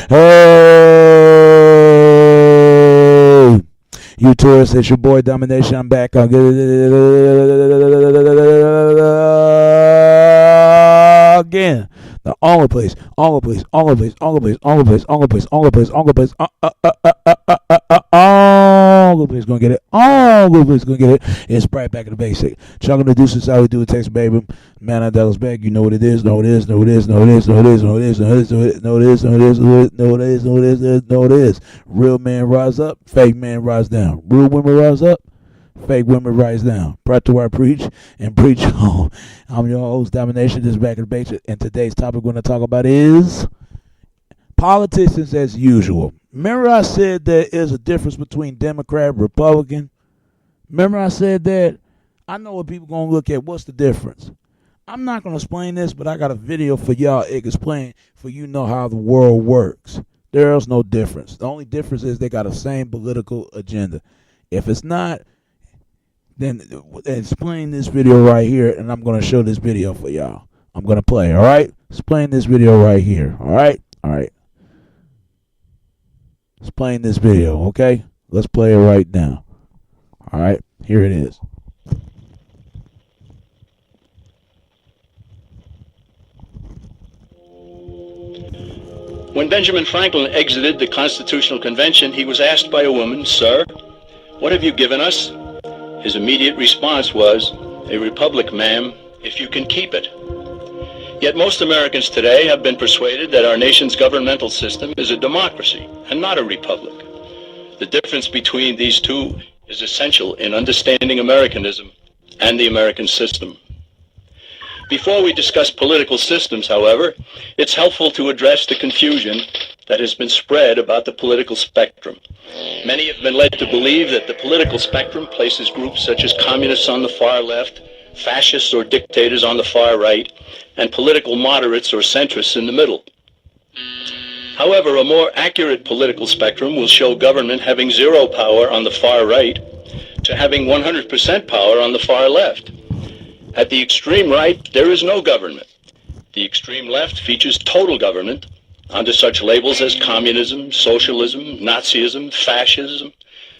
Hey, you tourists, it's your boy Domination. I'm back again. The only place, only place, only place, only place, only place, only place, only place, only place, only place gonna get it. Only place gonna get it. It's right back to the basic. Chugging the deuces, how we do it, Texas baby. Man, I Dallas back. You know what it is. Know it is. Know it is. Know it is. Know it is. Know it is. Know it is. Know it is. Know it is. Know it is. Know it is. Know it is. Know it is. Real man rise up. Fake man rise down. Real women rise up. Fake women rise down. Brought to our preach and preach home. I'm your host, Domination. This is back in the basic. And today's topic we're going to talk about is politicians as usual. Remember I said there is a difference between Democrat and Republican? Remember I said that? I know what people going to look at. What's the difference? I'm not going to explain this, but I got a video for y'all. It can explain for you know how the world works. There's no difference. The only difference is they got the same political agenda. If it's not, then explain this video right here, and I'm going to show this video for y'all. I'm going to play, all right? Explain this video right here, all right? All right. Explain this video, okay? Let's play it right now. All right, here it is. When Benjamin Franklin exited the Constitutional Convention, he was asked by a woman, "Sir, what have you given us?" His immediate response was, "A republic, ma'am, if you can keep it." Yet most Americans today have been persuaded that our nation's governmental system is a democracy and not a republic. The difference between these two is essential in understanding Americanism and the American system. Before we discuss political systems, however, it's helpful to address the confusion that has been spread about the political spectrum. Many have been led to believe that the political spectrum places groups such as communists on the far left, fascists or dictators on the far right, and political moderates or centrists in the middle. However, a more accurate political spectrum will show government having zero power on the far right to having 100% power on the far left. At the extreme right, there is no government. The extreme left features total government under such labels as communism, socialism, Nazism, fascism,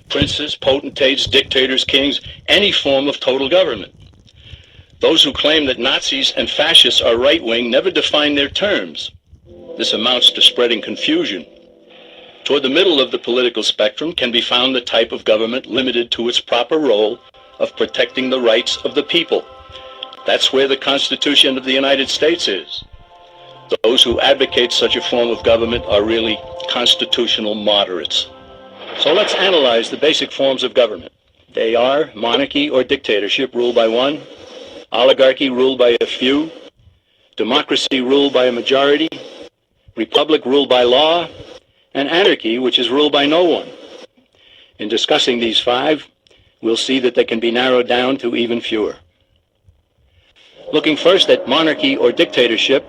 princes, potentates, dictators, kings, any form of total government. Those who claim that Nazis and fascists are right-wing never define their terms. This amounts to spreading confusion. Toward the middle of the political spectrum can be found the type of government limited to its proper role of protecting the rights of the people. That's where the Constitution of the United States is. Those who advocate such a form of government are really constitutional moderates. So let's analyze the basic forms of government. They are monarchy or dictatorship ruled by one, oligarchy ruled by a few, democracy ruled by a majority, republic ruled by law, and anarchy, which is ruled by no one. In discussing these five, we'll see that they can be narrowed down to even fewer. Looking first at monarchy or dictatorship,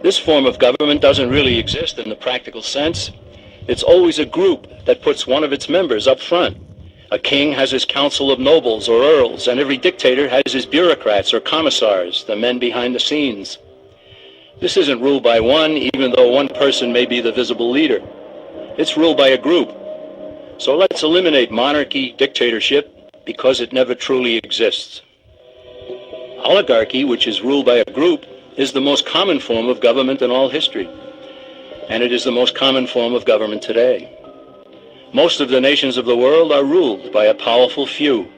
this form of government doesn't really exist in the practical sense. It's always a group that puts one of its members up front. A king has his council of nobles or earls, and every dictator has his bureaucrats or commissars, the men behind the scenes. This isn't ruled by one, even though one person may be the visible leader. It's ruled by a group. So let's eliminate monarchy, dictatorship, because it never truly exists. Oligarchy, which is ruled by a group, is the most common form of government in all history, and it is the most common form of government today. Most of the nations of the world are ruled by a powerful few,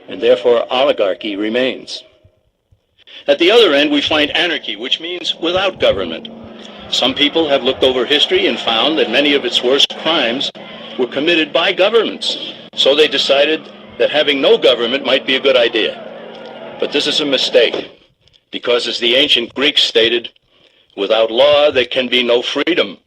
and therefore oligarchy remains. At the other end, we find anarchy, which means without government. Some people have looked over history and found that many of its worst crimes were committed by governments, so they decided that having no government might be a good idea. But this is a mistake, because as the ancient Greeks stated, without law there can be no freedom.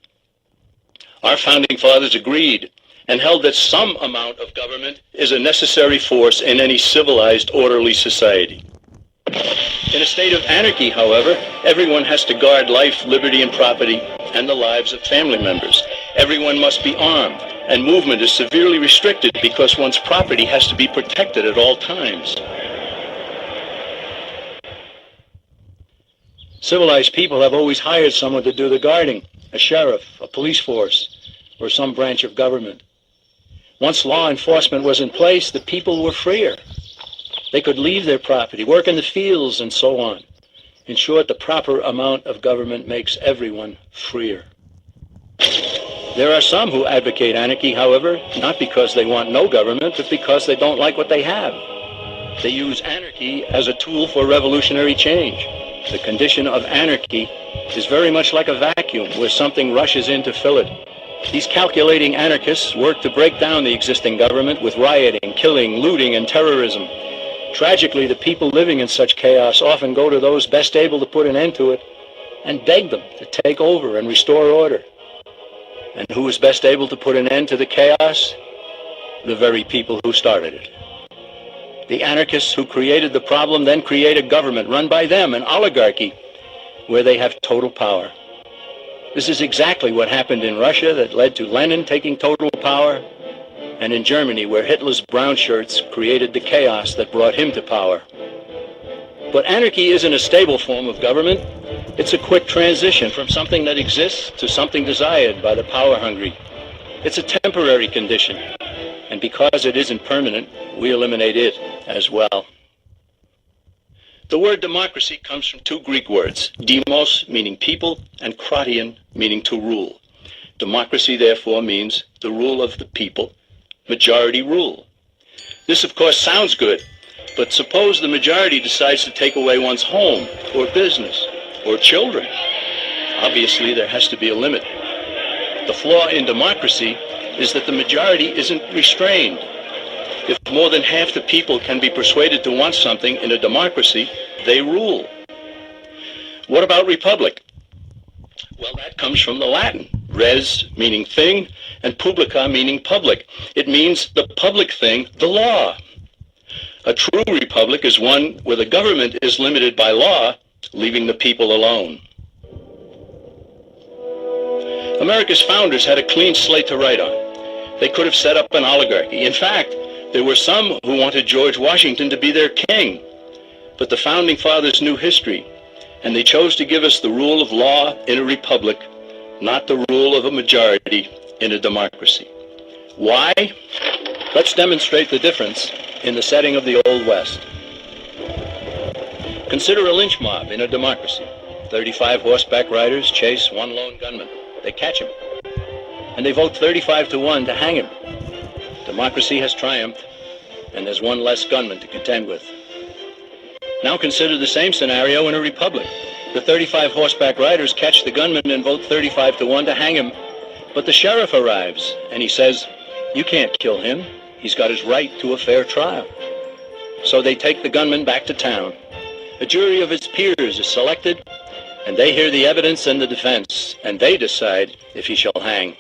Our founding fathers agreed and held that some amount of government is a necessary force in any civilized, orderly society. In a state of anarchy, however, everyone has to guard life, liberty, and property, and the lives of family members. Everyone must be armed, and movement is severely restricted because one's property has to be protected at all times. Civilized people have always hired someone to do the guarding, a sheriff, a police force, or some branch of government. Once law enforcement was in place, the people were freer. They could leave their property, work in the fields, and so on. In short, the proper amount of government makes everyone freer. There are some who advocate anarchy, however, not because they want no government, but because they don't like what they have. They use anarchy as a tool for revolutionary change. The condition of anarchy is very much like a vacuum where something rushes in to fill it. These calculating anarchists work to break down the existing government with rioting, killing, looting, and terrorism. Tragically, the people living in such chaos often go to those best able to put an end to it and beg them to take over and restore order. And who is best able to put an end to the chaos? The very people who started it. The anarchists who created the problem then create a government run by them, an oligarchy, where they have total power. This is exactly what happened in Russia that led to Lenin taking total power, and in Germany, where Hitler's brown shirts created the chaos that brought him to power. But anarchy isn't a stable form of government. It's a quick transition from something that exists to something desired by the power-hungry. It's a temporary condition, and because it isn't permanent, we eliminate it as well. The word democracy comes from two Greek words, demos, meaning people, and kratein, meaning to rule. Democracy, therefore, means the rule of the people, majority rule. This, of course, sounds good, but suppose the majority decides to take away one's home, or business, or children. Obviously, there has to be a limit. The flaw in democracy is that the majority isn't restrained. If more than half the people can be persuaded to want something in a democracy, they rule. What about republic? Well, that comes from the Latin. Res, meaning thing, and publica, meaning public. It means the public thing, the law. A true republic is one where the government is limited by law, leaving the people alone. America's founders had a clean slate to write on. They could have set up an oligarchy. In fact, there were some who wanted George Washington to be their king. But the founding fathers knew history, and they chose to give us the rule of law in a republic, not the rule of a majority in a democracy. Why? Let's demonstrate the difference in the setting of the Old West. Consider a lynch mob in a democracy. 35 horseback riders chase one lone gunman. They catch him, and they vote 35-1 to hang him. Democracy has triumphed, and there's one less gunman to contend with. Now consider the same scenario in a republic. The 35 horseback riders catch the gunman and vote 35-1 to hang him, but the sheriff arrives, and he says, "You can't kill him. He's got his right to a fair trial." So they take the gunman back to town. A jury of his peers is selected, and they hear the evidence and the defense, and they decide if he shall hang.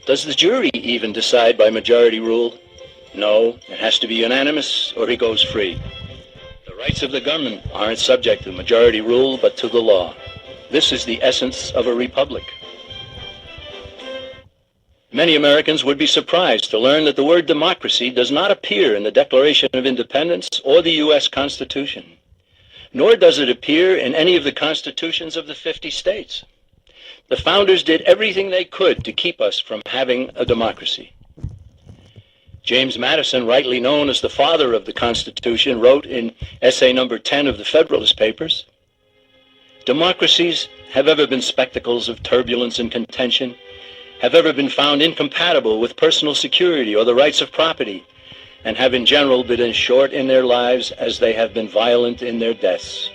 Does the jury even decide by majority rule? No, it has to be unanimous or he goes free. The rights of the gunman aren't subject to majority rule but to the law. This is the essence of a republic. Many Americans would be surprised to learn that the word democracy does not appear in the Declaration of Independence or the U.S. Constitution, nor does it appear in any of the constitutions of the 50 states. The founders did everything they could to keep us from having a democracy. James Madison, rightly known as the father of the Constitution, wrote in essay number 10 of the Federalist Papers, "Democracies have ever been spectacles of turbulence and contention, have ever been found incompatible with personal security or the rights of property, and have in general been as short in their lives as they have been violent in their deaths."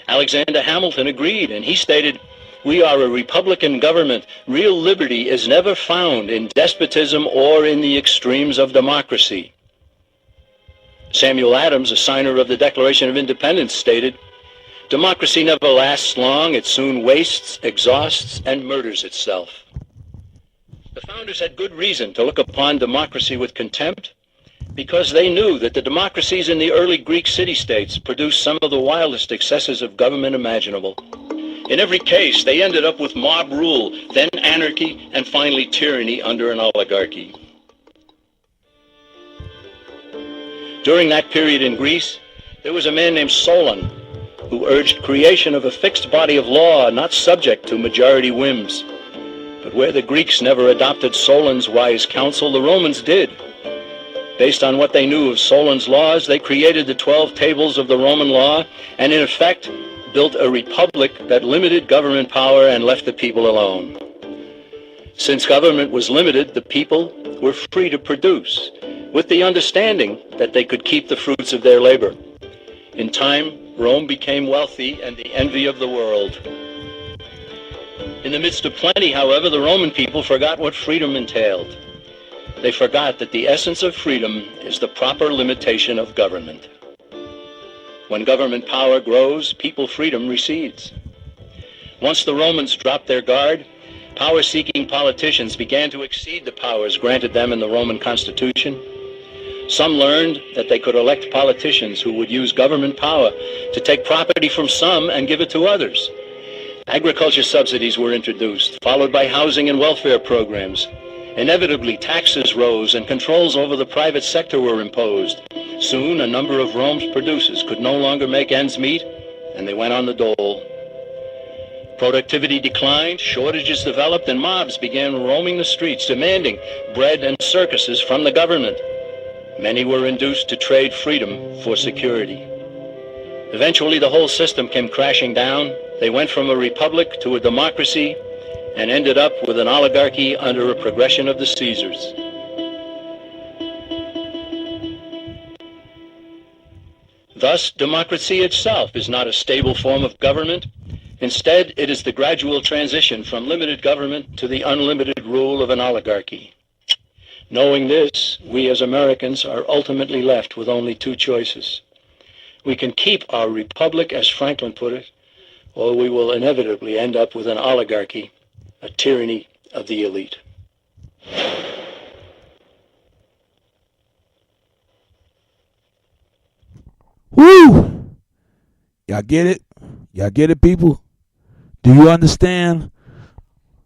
Alexander Hamilton agreed, and he stated, "We are a republican government. Real liberty is never found in despotism or in the extremes of democracy." Samuel Adams, a signer of the Declaration of Independence, stated, "Democracy never lasts long. It soon wastes, exhausts, and murders itself." The founders had good reason to look upon democracy with contempt, because they knew that the democracies in the early Greek city-states produced some of the wildest excesses of government imaginable. In every case, they ended up with mob rule, then anarchy, and finally tyranny under an oligarchy. During that period in Greece, there was a man named Solon, who urged creation of a fixed body of law not subject to majority whims. But where the Greeks never adopted Solon's wise counsel, the Romans did. Based on what they knew of Solon's laws, they created the 12 tables of the Roman law and in effect built a republic that limited government power and left the people alone. Since government was limited, the people were free to produce, with the understanding that they could keep the fruits of their labor. In time, Rome became wealthy and the envy of the world. In the midst of plenty, however, the Roman people forgot what freedom entailed. They forgot that the essence of freedom is the proper limitation of government. When government power grows, people freedom recedes. Once the Romans dropped their guard, power-seeking politicians began to exceed the powers granted them in the Roman Constitution. Some learned that they could elect politicians who would use government power to take property from some and give it to others. Agriculture subsidies were introduced, followed by housing and welfare programs. Inevitably, taxes rose and controls over the private sector were imposed. Soon, a number of Rome's producers could no longer make ends meet, and they went on the dole. Productivity declined, shortages developed, and mobs began roaming the streets, demanding bread and circuses from the government. Many were induced to trade freedom for security. Eventually, the whole system came crashing down. They went from a republic to a democracy and ended up with an oligarchy under a progression of the Caesars. Thus, democracy itself is not a stable form of government. Instead, it is the gradual transition from limited government to the unlimited rule of an oligarchy. Knowing this, we as Americans are ultimately left with only two choices. We can keep our republic, as Franklin put it, or we will inevitably end up with an oligarchy, a tyranny of the elite. Woo! Y'all get it? Y'all get it, people? Do you understand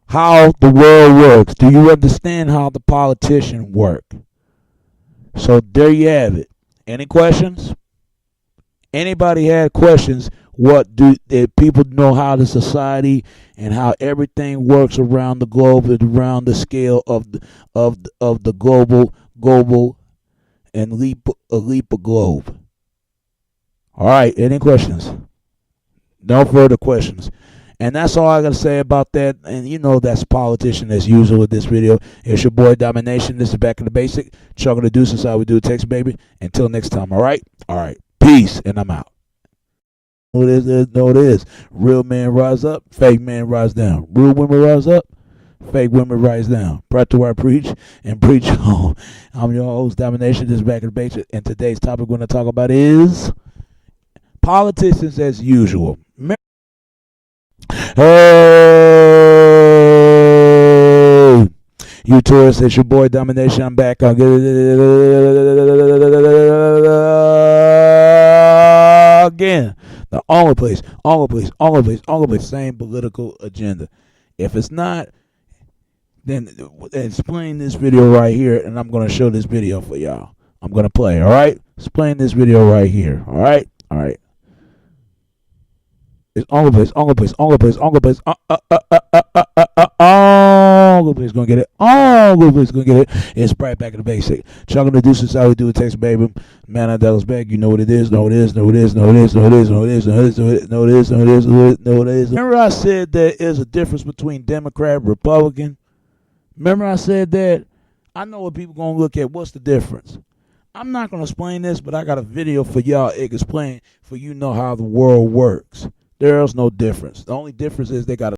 how the world works? Do you understand how the politicians work? So there you have it. Any questions? Anybody had questions? What do people know how the society and how everything works around the globe and around the scale of the global and leap a globe? All right. Any questions? No further questions. And that's all I got to say about that. And you know that's politician as usual with this video. It's your boy Domination. This is Back in the Basic. Chugging the deuce is how we do it, Texas, baby. Until next time, all right? All right. Peace, and I'm out. No, it is. No, it is. Real man rise up, fake man rise down. Real women rise up, fake women rise down. Brought to where I preach and preach home. I'm your host, Domination. This is Back in the Basic. And today's topic we're going to talk about is politicians as usual. Hey, you tourists, it's your boy Domination. I'm back. I'll get again. The only place, same political agenda. If it's not, then explain this video right here, and I'm going to show this video for y'all. I'm going to play, all right? Explain this video right here, all right? All right. It's only place gonna get it. Only place gonna get it. It's right back in the basic. Chugging the deuces how we do it, Texas, baby. Man, Dallas back. You know what it is. Know it is. Remember I said there is a difference between Democrat and Republican? Remember I said that? I know what people gonna look at. What's the difference? I'm not gonna explain this, but I got a video for y'all. It explain for you know how the world works. There's no difference. The only difference is they got a